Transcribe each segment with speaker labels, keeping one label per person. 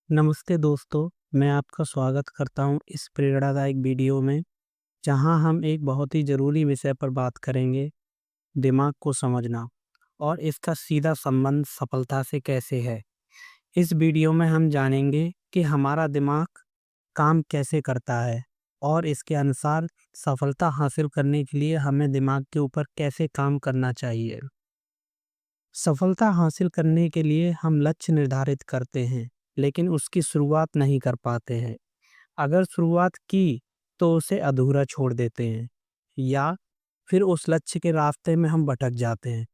Speaker 1: नमस्ते दोस्तों, मैं आपका स्वागत करता हूँ इस प्रेरणादायक वीडियो में, जहाँ हम एक बहुत ही ज़रूरी विषय पर बात करेंगे, दिमाग को समझना और इसका सीधा संबंध सफलता से कैसे है। इस वीडियो में हम जानेंगे कि हमारा दिमाग काम कैसे करता है और इसके अनुसार सफलता हासिल करने के लिए हमें दिमाग के ऊपर कैसे काम करना चाहिए। सफलता हासिल करने के लिए हम लक्ष्य निर्धारित करते हैं, लेकिन उसकी शुरुआत नहीं कर पाते हैं। अगर शुरुआत की तो उसे अधूरा छोड़ देते हैं या फिर उस लक्ष्य के रास्ते में हम भटक जाते हैं।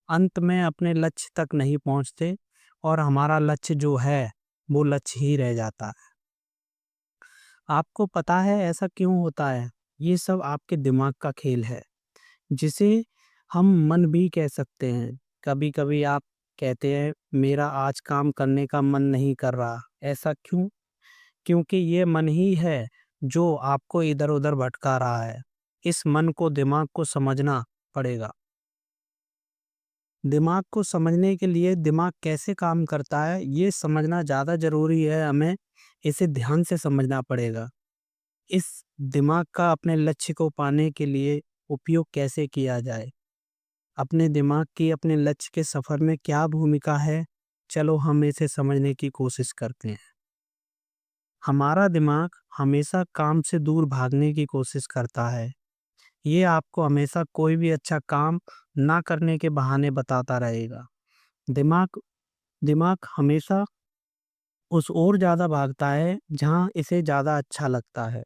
Speaker 1: अंत में अपने लक्ष्य तक नहीं पहुंचते और हमारा लक्ष्य जो है वो लक्ष्य ही रह जाता है। आपको पता है ऐसा क्यों होता है? ये सब आपके दिमाग का खेल है, जिसे हम मन भी कह सकते हैं। कभी-कभी आप कहते हैं मेरा आज काम करने का मन नहीं कर रहा। ऐसा क्यों? क्योंकि ये मन ही है जो आपको इधर-उधर भटका रहा है। इस मन को दिमाग को समझना पड़ेगा। दिमाग को समझने के लिए दिमाग कैसे काम करता है ये समझना ज़्यादा ज़रूरी है, हमें इसे ध्यान से समझना पड़ेगा। इस दिमाग का अपने लक्ष्य को पाने के लिए उपयोग कैसे किया जाए? अपने दिमाग की अपने लक्ष्य के सफ़र में क्या भूमिका है? चलो हम इसे समझने की कोशिश करते हैं। हमारा दिमाग हमेशा काम से दूर भागने की कोशिश करता है। ये आपको हमेशा कोई भी अच्छा काम ना करने के बहाने बताता रहेगा। दिमाग दिमाग हमेशा उस ओर ज़्यादा भागता है जहाँ इसे ज़्यादा अच्छा लगता है,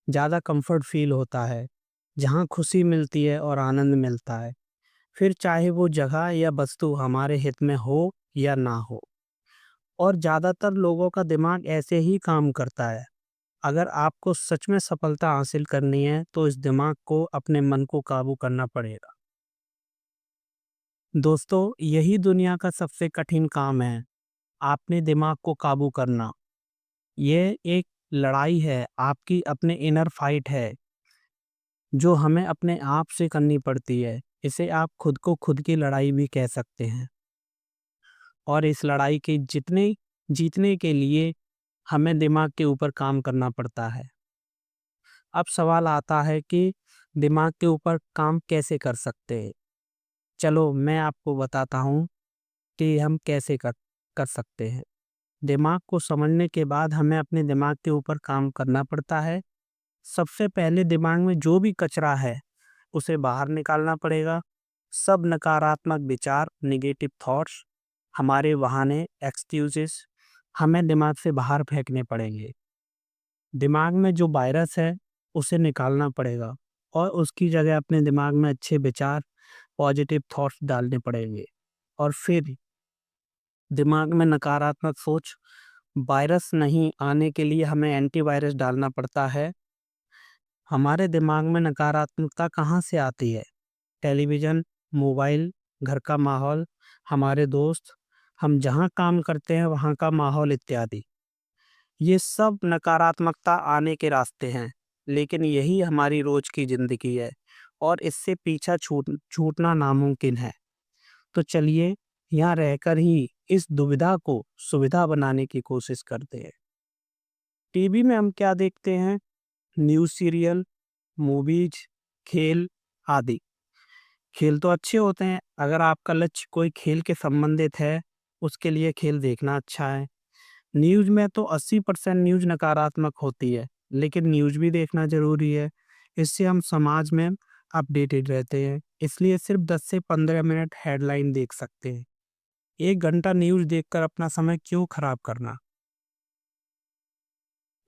Speaker 1: ज़्यादा कंफर्ट फील होता है, जहाँ खुशी मिलती है और आनंद मिलता है। फिर चाहे वो जगह या वस्तु हमारे हित में हो या ना हो। और ज़्यादातर लोगों का दिमाग ऐसे ही काम करता है। अगर आपको सच में सफलता हासिल करनी है तो इस दिमाग को अपने मन को काबू करना पड़ेगा। दोस्तों, यही दुनिया का सबसे कठिन काम है, अपने दिमाग को काबू करना। ये एक लड़ाई है, आपकी अपने इनर फाइट है, जो हमें अपने आप से करनी पड़ती है। इसे आप खुद को खुद की लड़ाई भी कह सकते हैं। और इस लड़ाई के जीतने के लिए हमें दिमाग के ऊपर काम करना पड़ता है। अब सवाल आता है कि दिमाग के ऊपर काम कैसे कर सकते हैं? चलो मैं आपको बताता हूँ कि हम कैसे कर सकते हैं। दिमाग को समझने के बाद हमें अपने दिमाग के ऊपर काम करना पड़ता है। सबसे पहले दिमाग में जो भी कचरा है, उसे बाहर निकालना पड़ेगा। सब नकारात्मक विचार, नेगेटिव थॉट्स, हमारे बहाने, एक्सक्यूज़ेस हमें दिमाग से बाहर फेंकने पड़ेंगे। दिमाग में जो वायरस है, उसे निकालना पड़ेगा और उसकी जगह अपने दिमाग में अच्छे विचार, पॉजिटिव थॉट्स डालने पड़ेंगे। और फिर दिमाग में नकारात्मक सोच, वायरस नहीं आने के लिए हमें एंटीवायरस डालना पड़ता है। हमारे दिमाग में नकारात्मकता कहाँ से आती है? टेलीविज़न, मोबाइल, घर का माहौल, हमारे दोस्त, हम जहाँ काम करते हैं वहाँ का माहौल इत्यादि। ये सब नकारात्मकता आने के रास्ते हैं, लेकिन यही हमारी रोज़ की ज़िंदगी है और इससे पीछा छूटना नामुमकिन है। तो चलिए यहाँ रहकर ही इस दुविधा को सुविधा बनाने की कोशिश करते हैं। टीवी में हम क्या देखते हैं? न्यूज़ सीरियल, मूवीज़, खेल आदि। खेल तो अच्छे होते हैं, अगर आपका लक्ष्य कोई खेल के संबंधित है, उसके लिए खेल देखना अच्छा है। न्यूज़ में तो 80% न्यूज़ नकारात्मक होती है, लेकिन न्यूज़ भी देखना ज़रूरी है। इससे हम समाज में अपडेटेड रहते हैं, इसलिए सिर्फ 10 से 15 मिनट हेडलाइन देख सकते हैं। 1 घंटा न्यूज़ देखकर अपना समय क्यों खराब करना?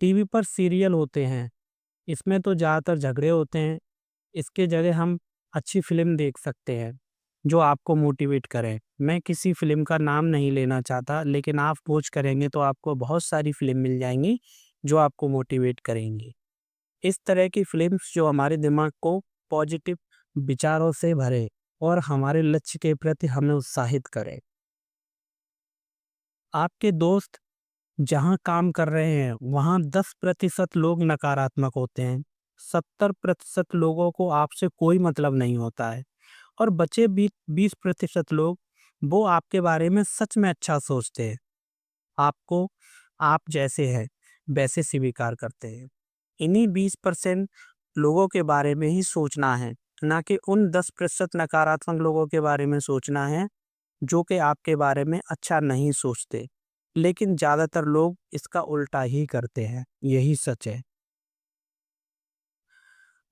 Speaker 1: टीवी पर सीरियल होते हैं, इसमें तो ज़्यादातर झगड़े होते हैं। इसके जगह हम अच्छी फ़िल्म देख सकते हैं, जो आपको मोटिवेट करे। मैं किसी फ़िल्म का नाम नहीं लेना चाहता, लेकिन आप खोज करेंगे तो आपको बहुत सारी फ़िल्म मिल जाएँगी, जो आपको मोटिवेट करेंगी। इस तरह की फ़िल्म्स जो हमारे दिमाग को पॉजिटिव विचारों से भरे और हमारे लक्ष्य के प्रति हमें उत्साहित करे। आपके दोस्त जहाँ काम कर रहे हैं, वहाँ 10% लोग नकारात्मक होते हैं। 70% लोगों को आपसे कोई मतलब नहीं होता है और बचे 20% लोग वो आपके बारे में सच में अच्छा सोचते हैं। आपको आप जैसे हैं वैसे स्वीकार करते हैं। इन्हीं 20% लोगों के बारे में ही सोचना है, ना कि उन 10% नकारात्मक लोगों के बारे में सोचना है जो कि आपके बारे में अच्छा नहीं सोचते। लेकिन ज़्यादातर लोग इसका उल्टा ही करते हैं, यही सच है।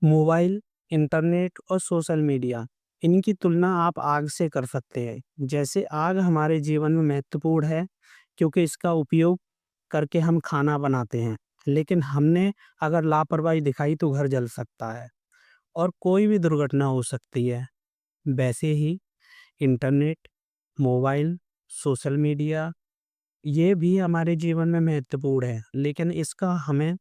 Speaker 1: मोबाइल, इंटरनेट और सोशल मीडिया, इनकी तुलना आप आग से कर सकते हैं। जैसे आग हमारे जीवन में महत्वपूर्ण है क्योंकि इसका उपयोग करके हम खाना बनाते हैं, लेकिन हमने अगर लापरवाही दिखाई तो घर जल सकता है और कोई भी दुर्घटना हो सकती है। वैसे ही इंटरनेट, मोबाइल, सोशल मीडिया, ये भी हमारे जीवन में महत्वपूर्ण है, लेकिन इसका हमें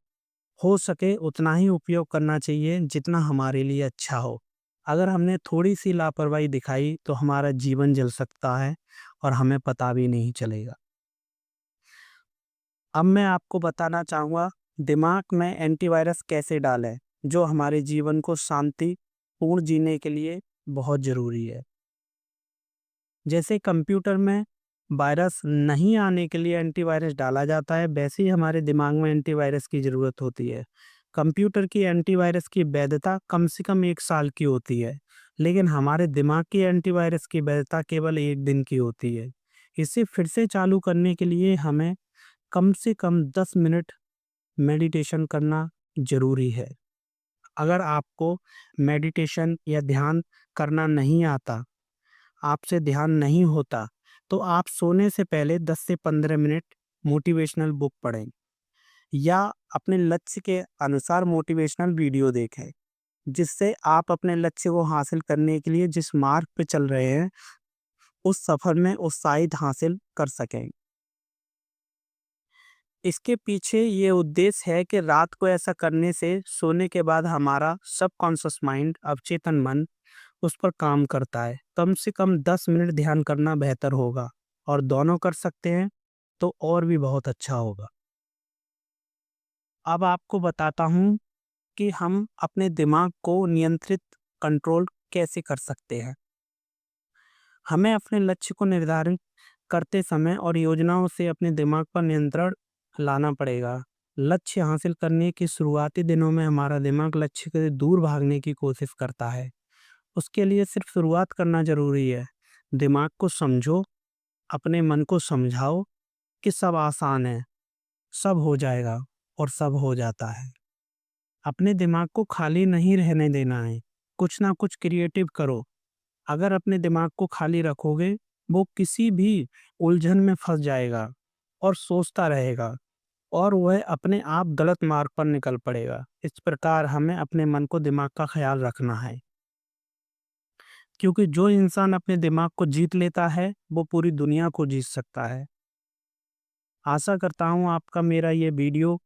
Speaker 1: हो सके उतना ही उपयोग करना चाहिए जितना हमारे लिए अच्छा हो। अगर हमने थोड़ी सी लापरवाही दिखाई तो हमारा जीवन जल सकता है और हमें पता भी नहीं चलेगा। अब मैं आपको बताना चाहूँगा दिमाग में एंटीवायरस कैसे डालें, जो हमारे जीवन को शांतिपूर्ण जीने के लिए बहुत ज़रूरी है। जैसे कंप्यूटर में वायरस नहीं आने के लिए एंटीवायरस डाला जाता है, वैसे ही हमारे दिमाग में एंटीवायरस की ज़रूरत होती है। कंप्यूटर की एंटीवायरस की वैधता कम से कम 1 साल की होती है, लेकिन हमारे दिमाग की एंटीवायरस की वैधता केवल 1 दिन की होती है। इसे फिर से चालू करने के लिए हमें कम से कम 10 मिनट मेडिटेशन करना ज़रूरी है। अगर आपको मेडिटेशन या ध्यान करना नहीं आता, आपसे ध्यान नहीं होता, तो आप सोने से पहले 10 से 15 मिनट मोटिवेशनल बुक पढ़ें या अपने लक्ष्य के अनुसार मोटिवेशनल वीडियो देखें, जिससे आप अपने लक्ष्य को हासिल करने के लिए जिस मार्ग पे चल रहे हैं, उस सफर में उत्साहित हासिल कर सकें। इसके पीछे ये उद्देश्य है कि रात को ऐसा करने से सोने के बाद हमारा सबकॉन्शियस माइंड, अवचेतन मन उस पर काम करता है। कम से कम 10 मिनट ध्यान करना बेहतर होगा और दोनों कर सकते हैं तो और भी बहुत अच्छा होगा। अब आपको बताता हूँ कि हम अपने दिमाग को नियंत्रित कंट्रोल कैसे कर सकते हैं। हमें अपने लक्ष्य को निर्धारित करते समय और योजनाओं से अपने दिमाग पर नियंत्रण लाना पड़ेगा। लक्ष्य हासिल करने के शुरुआती दिनों में हमारा दिमाग लक्ष्य से दूर भागने की कोशिश करता है। उसके लिए सिर्फ शुरुआत करना ज़रूरी है। दिमाग को समझो, अपने मन को समझाओ कि सब आसान है, सब हो जाएगा और सब हो जाता है। अपने दिमाग को खाली नहीं रहने देना है, कुछ ना कुछ क्रिएटिव करो। अगर अपने दिमाग को खाली रखोगे, वो किसी भी उलझन में फंस जाएगा और सोचता रहेगा और वह अपने आप गलत मार्ग पर निकल पड़ेगा। इस प्रकार हमें अपने मन को, दिमाग का ख्याल रखना है, क्योंकि जो इंसान अपने दिमाग को जीत लेता है, वो पूरी दुनिया को जीत सकता है। आशा करता हूँ आपका मेरा ये वीडियो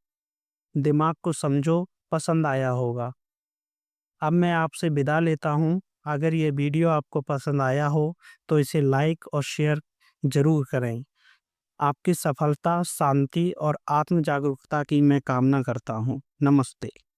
Speaker 1: दिमाग को समझो पसंद आया होगा। अब मैं आपसे विदा लेता हूँ। अगर ये वीडियो आपको पसंद आया हो तो इसे लाइक और शेयर ज़रूर करें। आपकी सफलता, शांति और आत्म जागरूकता की मैं कामना करता हूँ। नमस्ते।